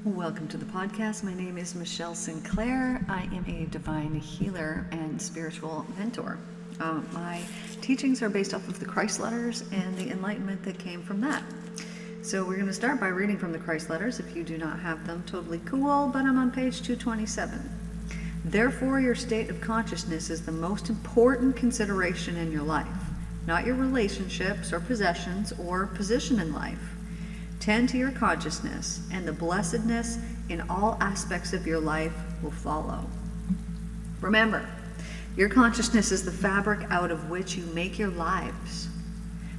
Welcome to the podcast. My name is Michelle Sinclair. I am a divine healer and spiritual mentor. My teachings are based off of the Christ letters and the enlightenment that came from that. So we're going to start by reading from the Christ letters. If you do not have them, totally cool, but I'm on page 227. Therefore, your state of consciousness is the most important consideration in your life, not your relationships or possessions or position in life. Tend to your consciousness, and the blessedness in all aspects of your life will follow. Remember, your consciousness is the fabric out of which you make your lives.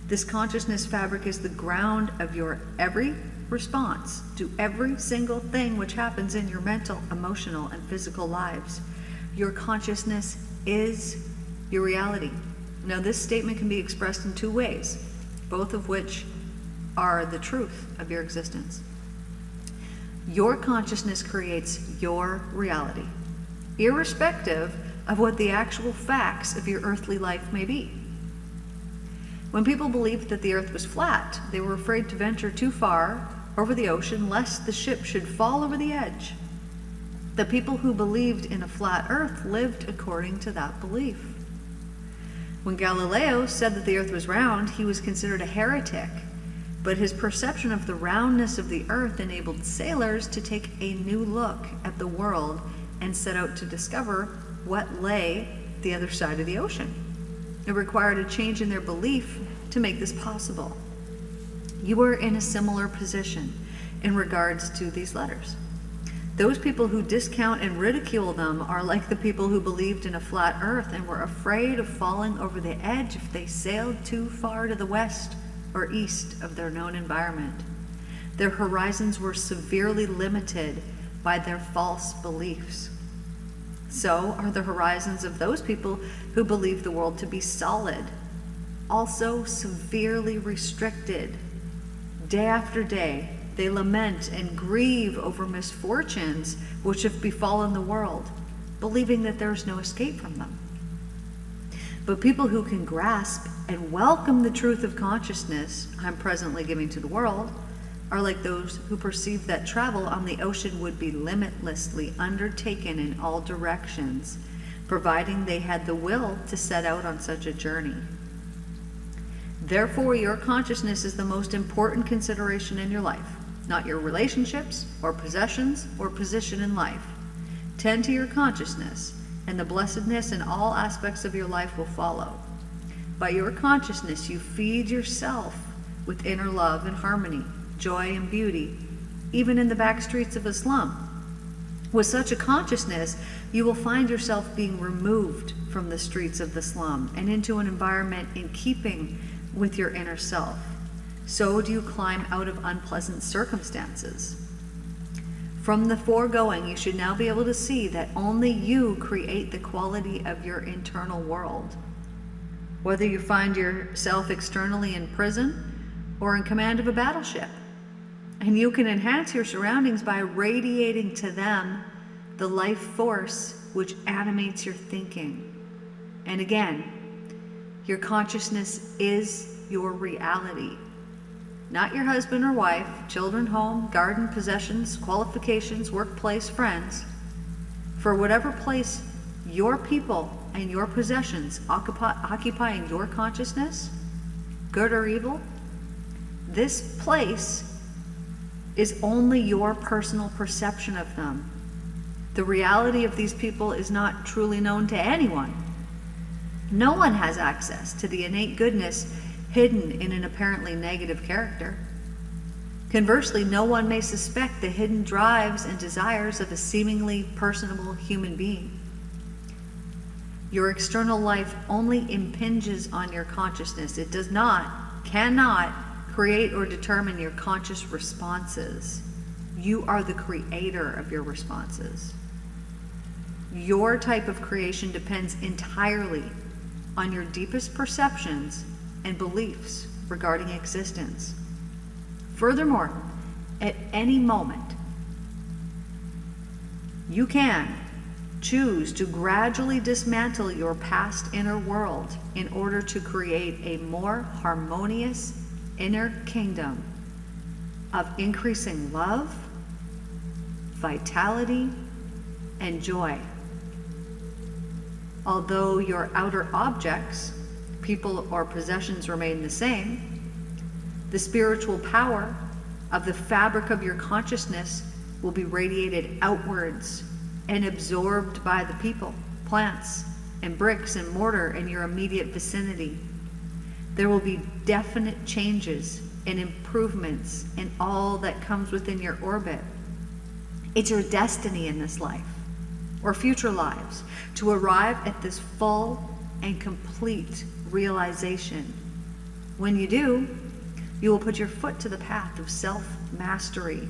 This consciousness fabric is the ground of your every response to every single thing which happens in your mental, emotional, and physical lives. Your consciousness is your reality. Now, this statement can be expressed in two ways, both of which are the truth of your existence. Your consciousness creates your reality, irrespective of what the actual facts of your earthly life may be. When people believed that the earth was flat, they were afraid to venture too far over the ocean lest the ship should fall over the edge. The people who believed in a flat earth lived according to that belief. When Galileo said that the earth was round, he was considered a heretic. But his perception of the roundness of the earth enabled sailors to take a new look at the world and set out to discover what lay the other side of the ocean. It required a change in their belief to make this possible. You are in a similar position in regards to these letters. Those people who discount and ridicule them are like the people who believed in a flat earth and were afraid of falling over the edge if they sailed too far to the west or east of their known environment. Their horizons were severely limited by their false beliefs. So are the horizons of those people who believe the world to be solid, also severely restricted. Day after day, they lament and grieve over misfortunes which have befallen the world, believing that there is no escape from them. But people who can grasp and welcome the truth of consciousness I'm presently giving to the world are like those who perceive that travel on the ocean would be limitlessly undertaken in all directions, providing they had the will to set out on such a journey. Therefore, your consciousness is the most important consideration in your life, not your relationships or possessions or position in life. Tend to your consciousness, and the blessedness in all aspects of your life will follow. By your consciousness, you feed yourself with inner love and harmony, joy and beauty, even in the back streets of a slum. With such a consciousness, you will find yourself being removed from the streets of the slum and into an environment in keeping with your inner self. So do you climb out of unpleasant circumstances. From the foregoing, you should now be able to see that only you create the quality of your internal world. Whether you find yourself externally in prison or in command of a battleship, and you can enhance your surroundings by radiating to them the life force which animates your thinking. And again, your consciousness is your reality. Not your husband or wife, children, home, garden, possessions, qualifications, workplace, friends. For whatever place your people and your possessions occupy in your consciousness, good or evil, this place is only your personal perception of them. The reality of these people is not truly known to anyone. No one has access to the innate goodness hidden in an apparently negative character. Conversely, no one may suspect the hidden drives and desires of a seemingly personable human being. Your external life only impinges on your consciousness. It cannot create or determine your conscious responses. You are the creator of your responses. Your type of creation depends entirely on your deepest perceptions and beliefs regarding existence. Furthermore, at any moment, you can choose to gradually dismantle your past inner world in order to create a more harmonious inner kingdom of increasing love, vitality, and joy. Although your outer objects, people or possessions, remain the same, the spiritual power of the fabric of your consciousness will be radiated outwards and absorbed by the people, plants, and bricks and mortar in your immediate vicinity. There will be definite changes and improvements in all that comes within your orbit. It's your destiny in this life or future lives to arrive at this full and complete realization. When you do, you will put your foot to the path of self-mastery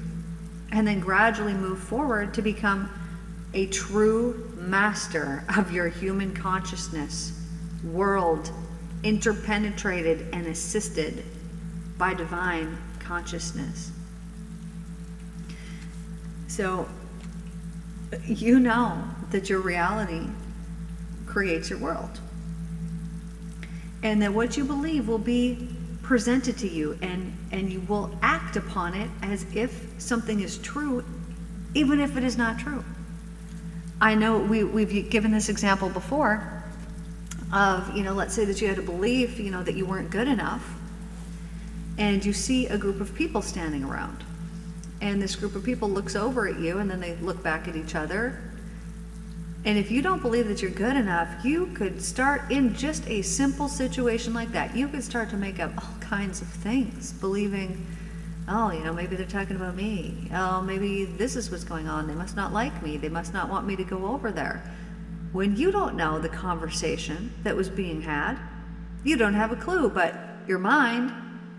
and then gradually move forward to become a true master of your human consciousness, world interpenetrated and assisted by divine consciousness. So you know that your reality creates your world, and that what you believe will be presented to you, and you will act upon it as if something is true, even if it is not true. I know we've given this example before of, let's say that you had a belief, that you weren't good enough, and you see a group of people standing around, and this group of people looks over at you, and then they look back at each other. And if you don't believe that you're good enough, you could start in just a simple situation like that. You could start to make up all kinds of things, believing, maybe they're talking about me. Oh, maybe this is what's going on. They must not like me. They must not want me to go over there. When you don't know the conversation that was being had, you don't have a clue, but your mind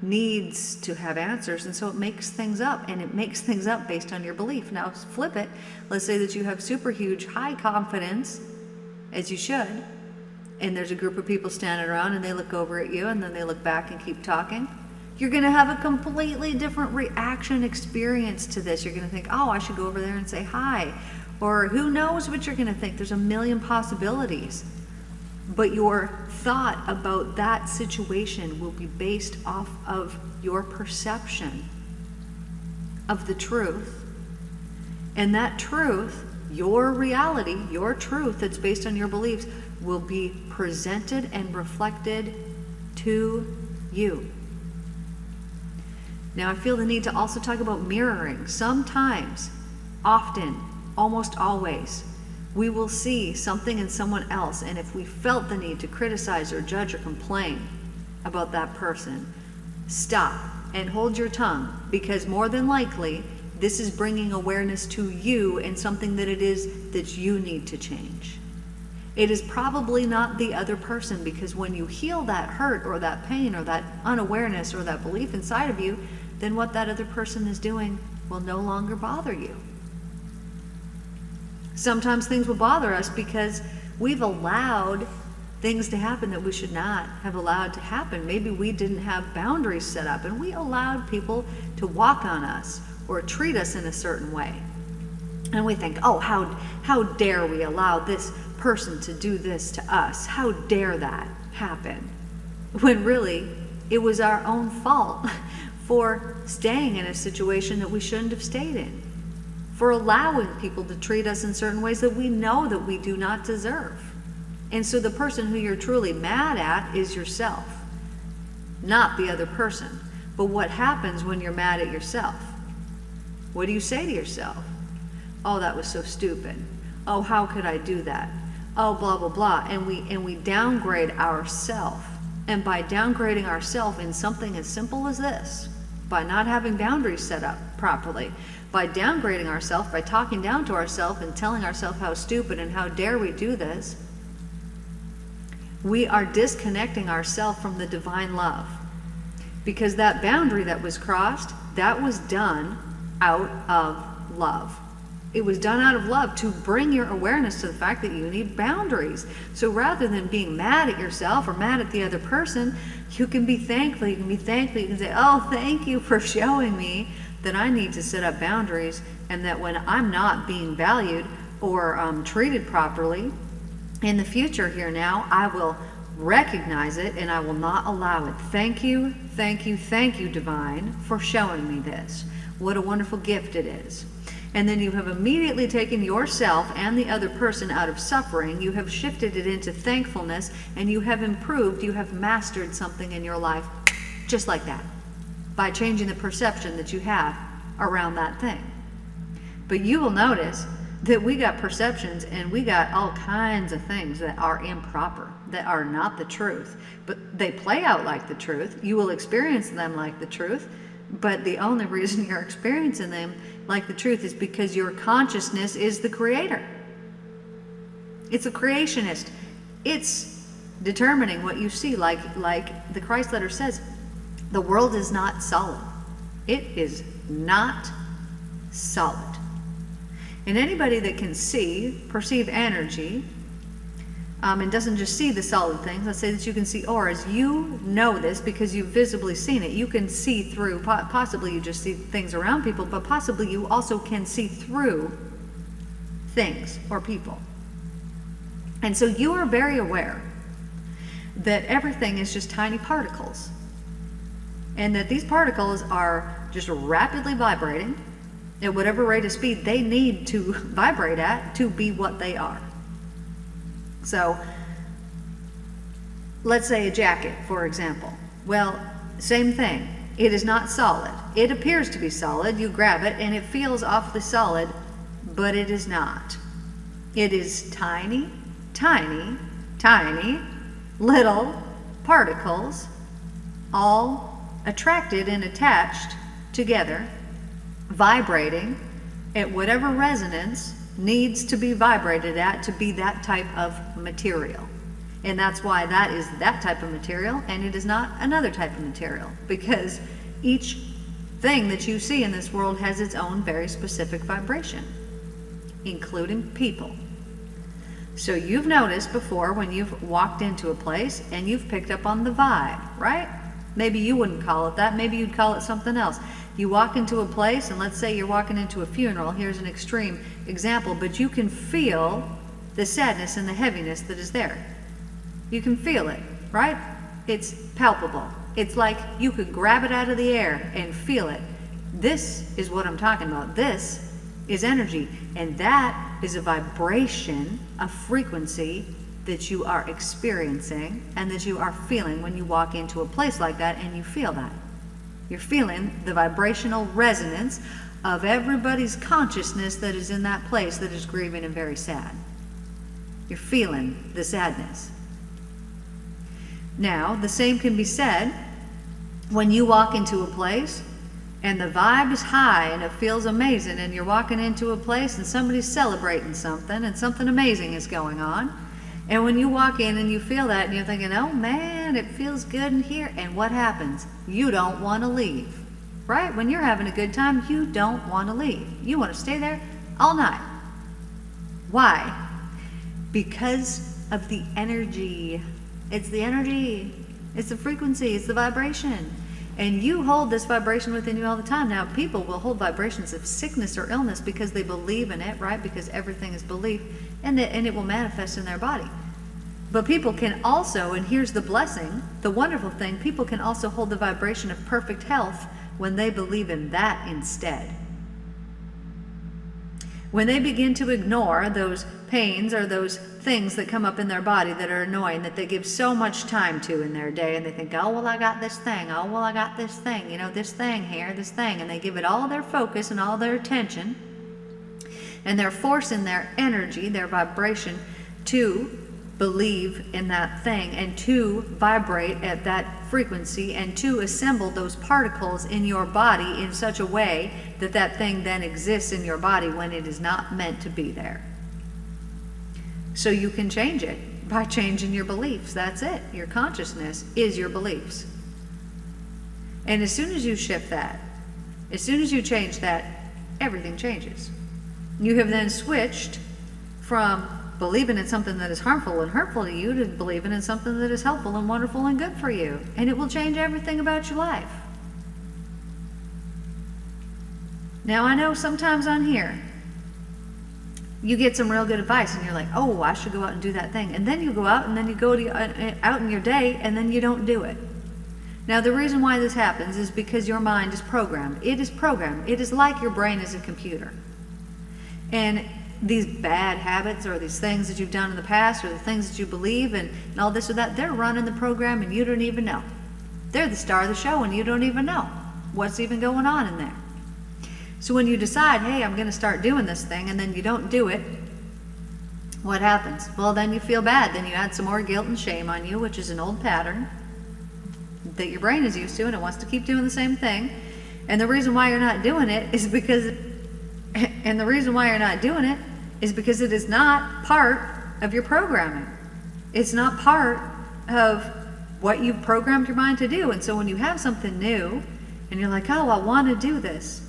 needs to have answers, and so it makes things up, and it makes things up based on your belief. Now flip it. Let's say that you have super huge high confidence, as you should, and there's a group of people standing around and they look over at you and then they look back and keep talking. You're going to have a completely different reaction experience to this. You're going to think, oh, I should go over there and say hi, or who knows what you're going to think. There's a million possibilities. But your thought about that situation will be based off of your perception of the truth. And that truth, your reality, your truth that's based on your beliefs, will be presented and reflected to you. Now, I feel the need to also talk about mirroring. Sometimes, often, almost always, we will see something in someone else, and if we felt the need to criticize or judge or complain about that person, stop and hold your tongue, because more than likely, this is bringing awareness to you and something that it is that you need to change. It is probably not the other person, because when you heal that hurt or that pain or that unawareness or that belief inside of you, then what that other person is doing will no longer bother you. Sometimes things will bother us because we've allowed things to happen that we should not have allowed to happen. Maybe we didn't have boundaries set up, and we allowed people to walk on us or treat us in a certain way. And we think, oh, how dare we allow this person to do this to us? How dare that happen? When really, it was our own fault for staying in a situation that we shouldn't have stayed in, for allowing people to treat us in certain ways that we know that we do not deserve. And so the person who you're truly mad at is yourself, not the other person. But what happens when you're mad at yourself? What do you say to yourself? Oh, that was so stupid. Oh, how could I do that? Oh, blah, blah, blah. And we downgrade ourselves. And by downgrading ourselves in something as simple as this, by not having boundaries set up properly, by downgrading ourselves, by talking down to ourselves and telling ourselves how stupid and how dare we do this, we are disconnecting ourselves from the divine love. Because that boundary that was crossed, that was done out of love. It was done out of love to bring your awareness to the fact that you need boundaries. So rather than being mad at yourself or mad at the other person, you can be thankful. You can be thankful. You can say, oh, thank you for showing me that I need to set up boundaries, and that when I'm not being valued or treated properly in the future here now, I will recognize it and I will not allow it. Thank you, thank you, thank you, Divine, for showing me this. What a wonderful gift it is. And then you have immediately taken yourself and the other person out of suffering. You have shifted it into thankfulness, and you have improved, you have mastered something in your life just like that, by changing the perception that you have around that thing. But you will notice that we got perceptions and we got all kinds of things that are improper, that are not the truth, but they play out like the truth. You will experience them like the truth, but the only reason you're experiencing them like the truth is because your consciousness is the creator. It's a creationist. It's determining what you see, like the Christ letter says, the world is not solid. It is not solid. And anybody that can perceive energy, and doesn't just see the solid things, let's say that you can see auras, you know this because you've visibly seen it. You can see through, possibly you just see things around people, but possibly you also can see through things or people. And so you are very aware that everything is just tiny particles, and that these particles are just rapidly vibrating at whatever rate of speed they need to vibrate at to be what they are. So let's say a jacket, for example. Well, same thing. It is not solid. It appears to be solid. You grab it and it feels awfully solid, but it is not. It is tiny, tiny, tiny little particles, all attracted and attached together, vibrating at whatever resonance needs to be vibrated at to be that type of material. And that's why that is that type of material, and it is not another type of material, because each thing that you see in this world has its own very specific vibration, including people. So you've noticed before when you've walked into a place and you've picked up on the vibe, right? Maybe you wouldn't call it that, maybe you'd call it something else. You walk into a place, and let's say you're walking into a funeral. Here's an extreme example, but you can feel the sadness and the heaviness that is there. You can feel it, right? It's palpable. It's like you could grab it out of the air and feel it. This is what I'm talking about. This is energy, and that is a vibration, a frequency that you are experiencing and that you are feeling when you walk into a place like that and you feel that. You're feeling the vibrational resonance of everybody's consciousness that is in that place that is grieving and very sad. You're feeling the sadness. Now, the same can be said when you walk into a place and the vibe is high and it feels amazing, and you're walking into a place and somebody's celebrating something and something amazing is going on. And when you walk in and you feel that and you're thinking, oh man, it feels good in here. And what happens? You don't want to leave, right? When you're having a good time, you don't want to leave. You want to stay there all night. Why? Because of the energy. It's the energy. It's the frequency. It's the vibration. And you hold this vibration within you all the time. Now, people will hold vibrations of sickness or illness because they believe in it, right? Because everything is belief, and it will manifest in their body. But people can also, and here's the blessing, the wonderful thing, people can also hold the vibration of perfect health when they believe in that instead. When they begin to ignore those pains or those things that come up in their body that are annoying, that they give so much time to in their day, and they think, oh, well, I got this thing, oh, well, I got this thing, you know, this thing here, this thing, and they give it all their focus and all their attention, and they're forcing their energy, their vibration, to believe in that thing and to vibrate at that frequency and to assemble those particles in your body in such a way that that thing then exists in your body when it is not meant to be there. So you can change it by changing your beliefs. That's it. Your consciousness is your beliefs. And as soon as you shift that, as soon as you change that, everything changes. You have then switched from believing in something that is harmful and hurtful to you to believing in something that is helpful and wonderful and good for you. And it will change everything about your life. Now, I know sometimes on here, you get some real good advice and you're like, oh, I should go out and do that thing. And then you go out and then you go out in your day and then you don't do it. Now, the reason why this happens is because your mind is programmed. It is programmed. It is like your brain is a computer. And these bad habits or these things that you've done in the past or the things that you believe and all this or that, they're running the program and you don't even know. They're the star of the show and you don't even know what's even going on in there. So when you decide, hey, I'm going to start doing this thing, and then you don't do it, what happens? Well, then you feel bad. Then you add some more guilt and shame on you, which is an old pattern that your brain is used to, and it wants to keep doing the same thing. And the reason why you're not doing it is because it is not part of your programming. It's not part of what you've programmed your mind to do. And so when you have something new and you're like, oh, I want to do this,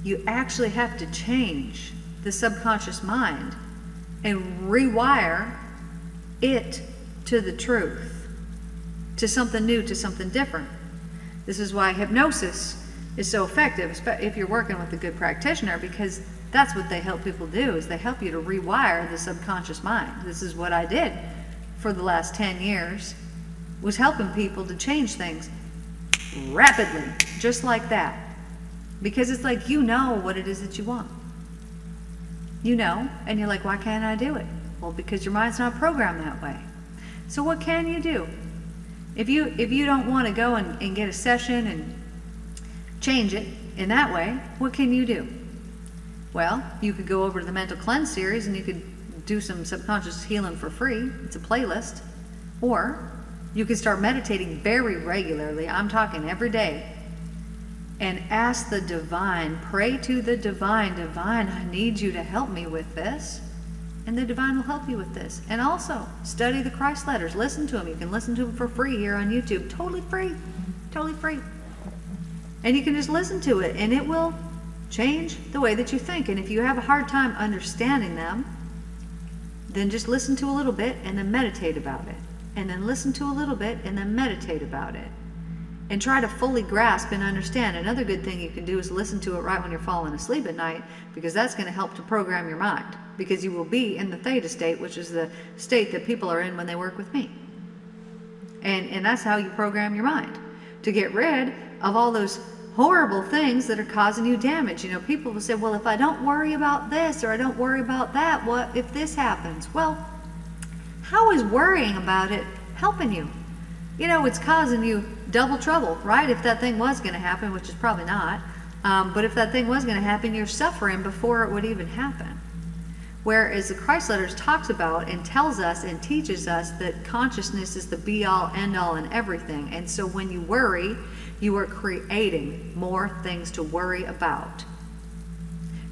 you actually have to change the subconscious mind and rewire it to the truth, to something new, to something different. This is why hypnosis is so effective if you're working with a good practitioner, because that's what they help people do, is they help you to rewire the subconscious mind. This is what I did for the last 10 years, was helping people to change things rapidly, just like that. Because it's like, you know what it is that you want. You know, and you're like, why can't I do it? Well, because your mind's not programmed that way. So what can you do? If you don't want to go and get a session and change it in that way, what can you do? Well, you could go over to the Mental Cleanse series and you could do some subconscious healing for free. It's a playlist. Or you could start meditating very regularly. I'm talking every day. And ask the divine, pray to the divine, divine, I need you to help me with this. And the divine will help you with this. And also, study the Christ letters. Listen to them. You can listen to them for free here on YouTube. Totally free. Totally free. And you can just listen to it, and it will change the way that you think. And if you have a hard time understanding them, then just listen to a little bit and then meditate about it. And then listen to a little bit and then meditate about it. And try to fully grasp and understand. Another good thing you can do is listen to it right when you're falling asleep at night, because that's going to help to program your mind. Because you will be in the theta state, which is the state that people are in when they work with me. And that's how you program your mind, to get rid of all those horrible things that are causing you damage. You know, people will say, well, if I don't worry about this or I don't worry about that, what if this happens? Well, how is worrying about it helping you? You know, it's causing you double trouble, right? If that thing was going to happen, which is probably not, but if that thing was going to happen, you're suffering before it would even happen. Whereas the Christ Letters talks about and tells us and teaches us that consciousness is the be-all, end-all in everything. And so when you worry, you are creating more things to worry about.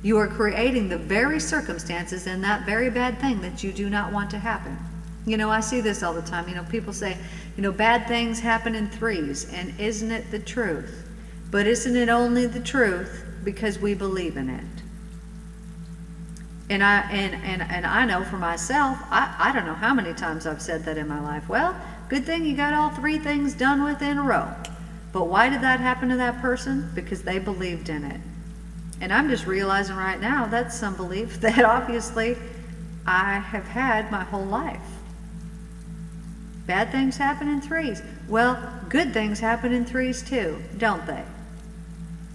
You are creating the very circumstances and that very bad thing that you do not want to happen. You know, I see this all the time. You know, people say, you know, bad things happen in threes, and isn't it the truth? But isn't it only the truth because we believe in it? And I know for myself, I don't know how many times I've said that in my life. Well, good thing you got all three things done within a row. But why did that happen to that person? Because they believed in it. And I'm just realizing right now that's some belief that obviously I have had my whole life. Bad things happen in threes. Well, good things happen in threes too, don't they?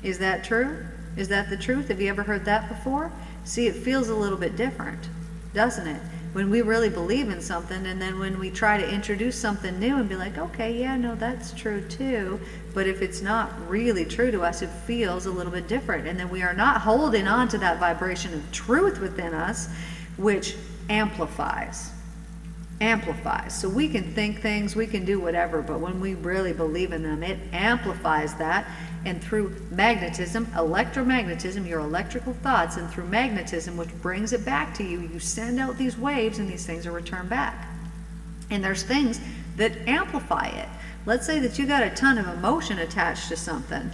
Is that true? Is that the truth? Have you ever heard that before? See, it feels a little bit different, doesn't it? When we really believe in something, and then when we try to introduce something new and be like, okay, yeah, no, that's true too. But if it's not really true to us, it feels a little bit different. And then we are not holding on to that vibration of truth within us, which amplifies. So we can think things, we can do whatever, but when we really believe in them, it amplifies that. And through magnetism, electromagnetism, your electrical thoughts, and through magnetism, which brings it back to you, you send out these waves and these things are returned back. And there's things that amplify it. Let's say that you got a ton of emotion attached to something.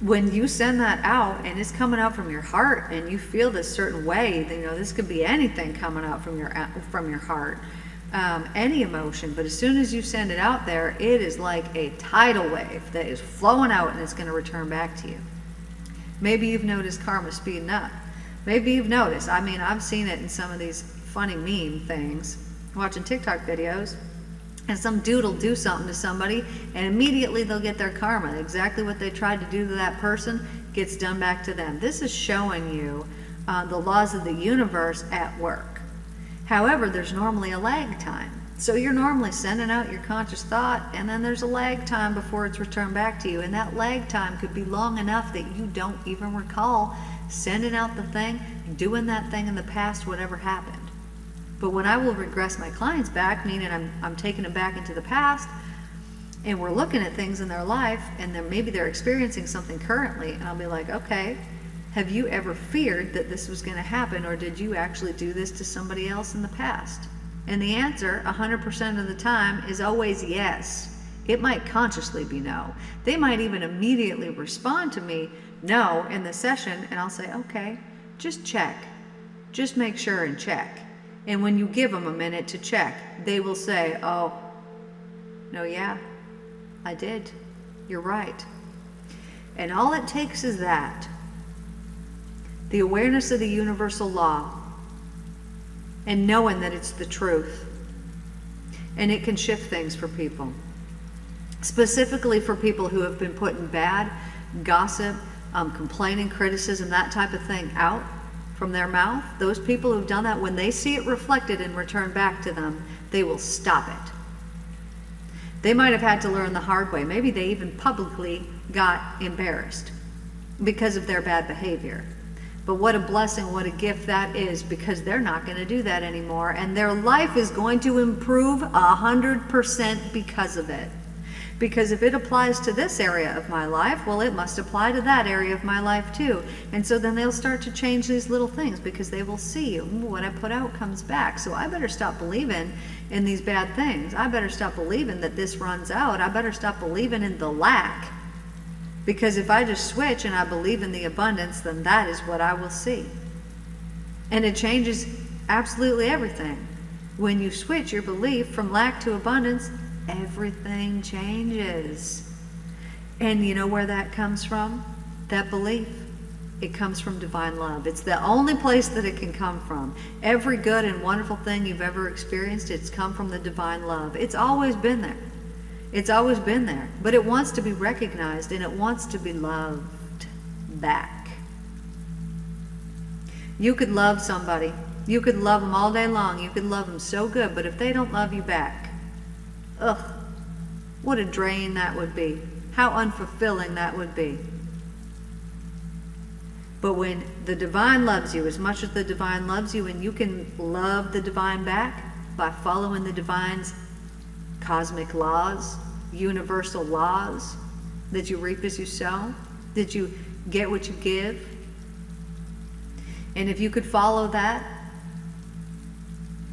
When you send that out and it's coming out from your heart and you feel this certain way, you know, this could be anything coming out from your heart, any emotion, but as soon as you send it out there, it is like a tidal wave that is flowing out and it's going to return back to you. Maybe you've noticed karma speeding up. Maybe you've noticed, I mean, I've seen it in some of these funny meme things, watching TikTok videos. And some dude will do something to somebody, and immediately they'll get their karma. Exactly what they tried to do to that person, gets done back to them. This is showing you the laws of the universe at work. However, there's normally a lag time. So you're normally sending out your conscious thought, and then there's a lag time before it's returned back to you. And that lag time could be long enough that you don't even recall sending out the thing, doing that thing in the past, whatever happened. But when I will regress my clients back, meaning I'm taking them back into the past, and we're looking at things in their life, and maybe they're experiencing something currently, and I'll be like, okay, have you ever feared that this was going to happen, or did you actually do this to somebody else in the past? And the answer, 100% of the time, is always yes. It might consciously be no. They might even immediately respond to me no in the session, and I'll say, okay, just check. Just make sure and check. And when you give them a minute to check, they will say, oh, no, yeah, I did. You're right. And all it takes is that. The awareness of the universal law, and knowing that it's the truth. And it can shift things for people. Specifically for people who have been putting bad gossip, complaining, criticism, that type of thing out from their mouth. Those people who've done that, when they see it reflected and returned back to them, they will stop it. They might have had to learn the hard way. Maybe they even publicly got embarrassed because of their bad behavior. But what a blessing, what a gift that is, because they're not going to do that anymore, and their life is going to improve 100% because of it. Because if it applies to this area of my life, well, it must apply to that area of my life too. And so then they'll start to change these little things, because they will see, what I put out comes back. So I better stop believing in these bad things. I better stop believing that this runs out. I better stop believing in the lack. Because if I just switch and I believe in the abundance, then that is what I will see. And it changes absolutely everything. When you switch your belief from lack to abundance, everything changes. And you know where that comes from? That belief. It comes from divine love. It's the only place that it can come from. Every good and wonderful thing you've ever experienced, it's come from the divine love. It's always been there. It's always been there, but it wants to be recognized, and it wants to be loved back. You could love somebody. You could love them all day long. You could love them so good, but if they don't love you back, ugh, what a drain that would be. How unfulfilling that would be. But when the divine loves you as much as the divine loves you, and you can love the divine back by following the divine's cosmic laws, universal laws, that you reap as you sow, that you get what you give. And if you could follow that,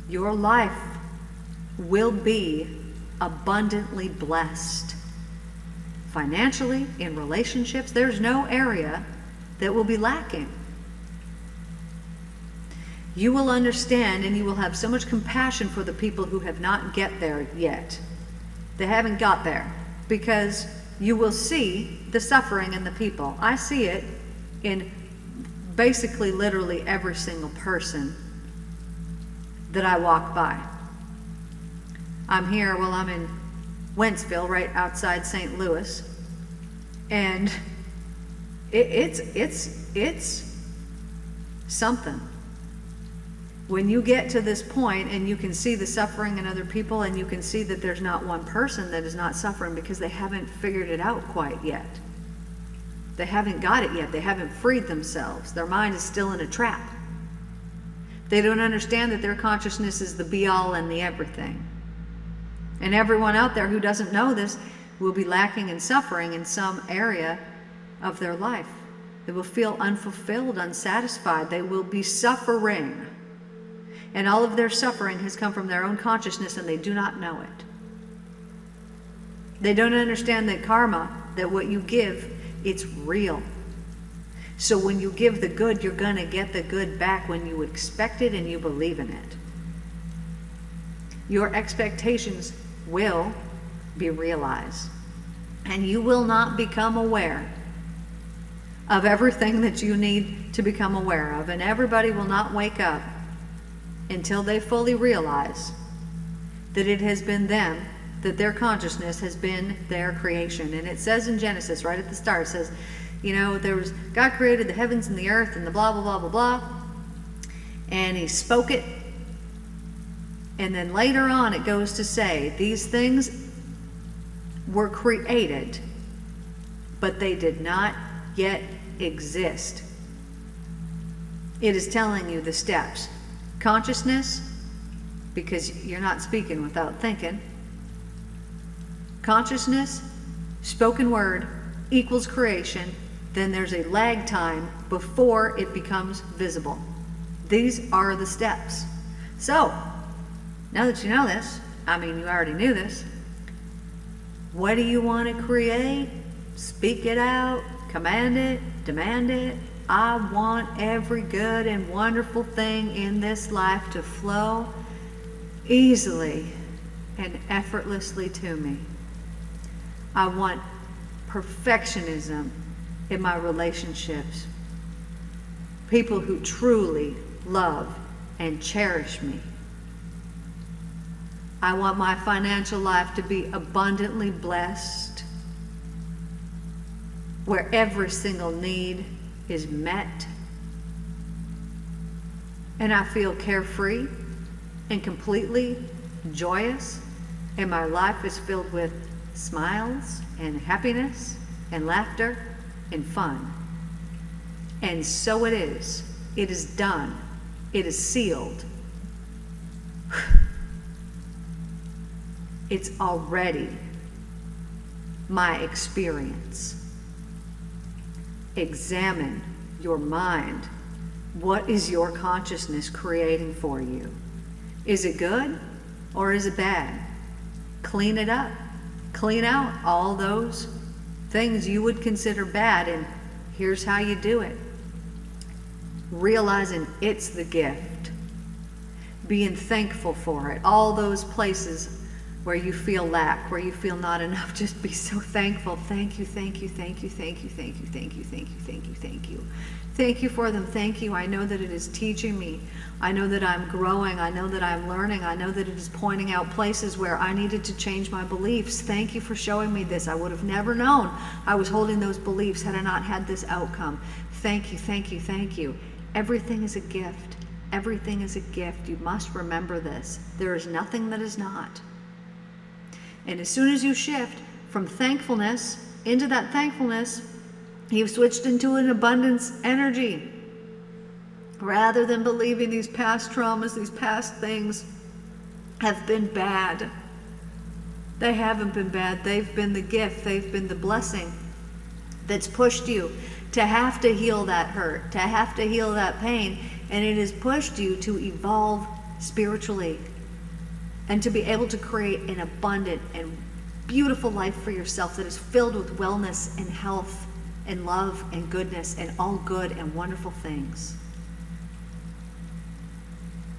your life will be abundantly blessed. Financially, in relationships, there's no area that will be lacking. You will understand, and you will have so much compassion for the people who have not get there yet. They haven't got there, because you will see the suffering in the people. I see it in basically literally every single person that I walk by. I'm here, well, I'm in Wentzville, right outside St. Louis, and it's something. When you get to this point and you can see the suffering in other people, and you can see that there's not one person that is not suffering because they haven't figured it out quite yet. They haven't got it yet. They haven't freed themselves. Their mind is still in a trap. They don't understand that their consciousness is the be-all and the everything. And everyone out there who doesn't know this will be lacking and suffering in some area of their life. They will feel unfulfilled, unsatisfied. They will be suffering. And all of their suffering has come from their own consciousness, and they do not know it. They don't understand that karma, that what you give, it's real. So when you give the good, you're going to get the good back when you expect it and you believe in it. Your expectations will be realized. And you will not become aware of everything that you need to become aware of. And everybody will not wake up until they fully realize that it has been them, that their consciousness has been their creation. And it says in Genesis, right at the start, it says, You know, God created the heavens and the earth and the blah, blah, blah, blah, blah. And he spoke it. And then later on it goes to say, these things were created, but they did not yet exist. It is telling you the steps. Consciousness, because you're not speaking without thinking. Consciousness, spoken word, equals creation. Then there's a lag time before it becomes visible. These are the steps. So, now that you know this, I mean, you already knew this, what do you want to create? Speak it out, command it, demand it. I want every good and wonderful thing in this life to flow easily and effortlessly to me. I want perfectionism in my relationships. People who truly love and cherish me. I want my financial life to be abundantly blessed, where every single need is met, and I feel carefree and completely joyous, and my life is filled with smiles and happiness and laughter and fun. And so it is. It is done. It is sealed. It's already my experience. Examine your mind. What is your consciousness creating for you? Is it good or is it bad? Clean it up. Clean out all those things you would consider bad, and here's how you do it. Realizing it's the gift. Being thankful for it. All those places where you feel lack, where you feel not enough, just be so thankful. Thank you, thank you, thank you, thank you, thank you, thank you, thank you, thank you, thank you. Thank you for them. Thank you. I know that it is teaching me. I know that I'm growing. I know that I'm learning. I know that it is pointing out places where I needed to change my beliefs. Thank you for showing me this. I would have never known I was holding those beliefs had I not had this outcome. Thank you, thank you, thank you. Everything is a gift. Everything is a gift. You must remember this. There is nothing that is not. And as soon as you shift from thankfulness into that thankfulness, you've switched into an abundance energy. Rather than believing these past traumas, these past things have been bad. They haven't been bad. They've been the gift. They've been the blessing that's pushed you to have to heal that hurt, to have to heal that pain. And it has pushed you to evolve spiritually and to be able to create an abundant and beautiful life for yourself that is filled with wellness and health and love and goodness and all good and wonderful things.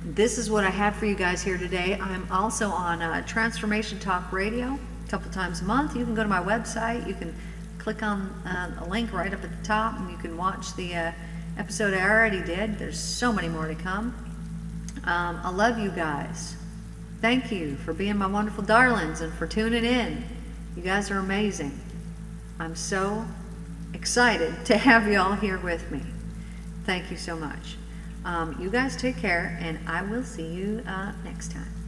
This is what I have for you guys here today. I'm also on Transformation Talk Radio a couple times a month. You can go to my website. You can click on a link right up at the top, and you can watch the episode I already did. There's so many more to come. I love you guys. Thank you for being my wonderful darlings and for tuning in. You guys are amazing. I'm so excited to have you all here with me. Thank you so much. You guys take care, and I will see you next time.